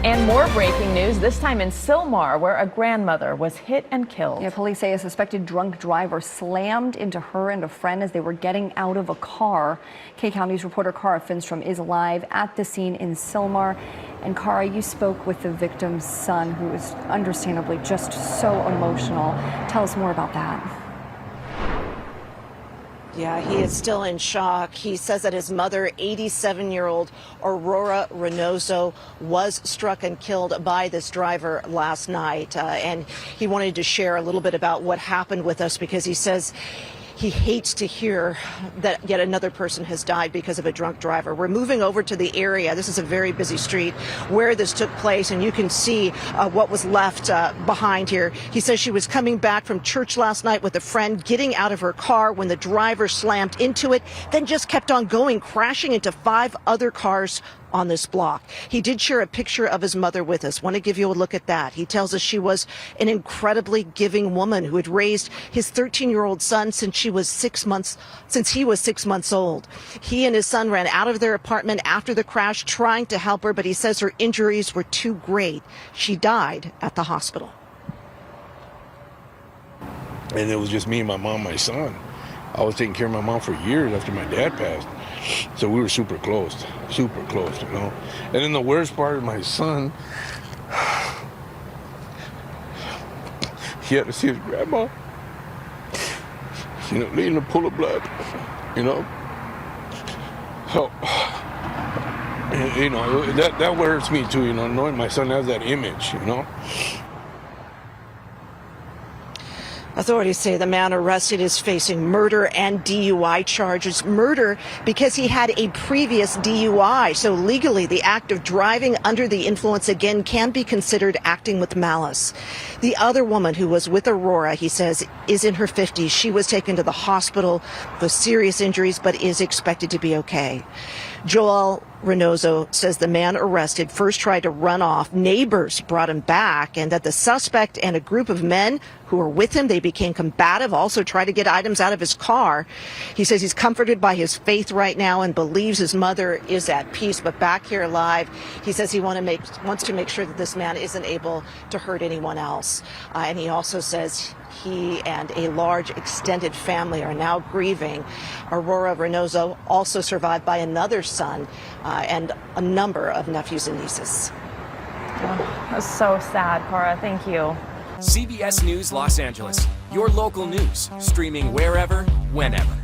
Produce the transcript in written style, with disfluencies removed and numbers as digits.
And more breaking news, this time in Sylmar, where a grandmother was hit and killed. Yeah, police say a suspected drunk driver slammed into her and a friend as they were getting out of a car. KCAL News reporter Cara Finstrom is live at the scene in Sylmar. And Cara, you spoke with the victim's son, who is understandably just so emotional. Tell us more about that. Yeah, he is still in shock. He says that his mother, 87-year-old Aurora Reynoso, was struck and killed by this driver last night. And he wanted to share a little bit about what happened with us because he says he hates to hear that yet another person has died because of a drunk driver. We're moving over to the area. This is a very busy street where this took place, and you can see what was left behind here. He says she was coming back from church last night with a friend, getting out of her car when the driver slammed into it, then just kept on going, crashing into 5 other cars on this block. He did share a picture of his mother with us. Want to give you a look at that. He tells us she was an incredibly giving woman who had raised his 13-year-old son since he was 6 months old. He and his son ran out of their apartment after the crash trying to help her, but he says her injuries were too great. She died at the hospital. And it was just me and my mom, my son. I was taking care of my mom for years after my dad passed. So we were super close, you know. And then the worst part of my son, he had to see his grandma, you know, leading a pool of blood, you know. So, you know, that hurts me too, you know, knowing my son has that image, you know. Authorities say the man arrested is facing murder and DUI charges. Murder because he had a previous DUI. So legally, the act of driving under the influence again can be considered acting with malice. The other woman who was with Aurora, he says, is in her 50s. She was taken to the hospital with serious injuries, but is expected to be okay. Joel Reynoso says the man arrested first tried to run off. Neighbors brought him back, and that the suspect and a group of men who were with him, they became combative, also tried to get items out of his car. He says he's comforted by his faith right now and believes his mother is at peace. But back here live, he says he wants to make sure that this man isn't able to hurt anyone else. And he also says he and a large extended family are now grieving. Aurora Reynoso also survived by another son and a number of nephews and nieces. Oh, that's so sad, Cara. Thank you. CBS News Los Angeles, your local news, streaming wherever, whenever.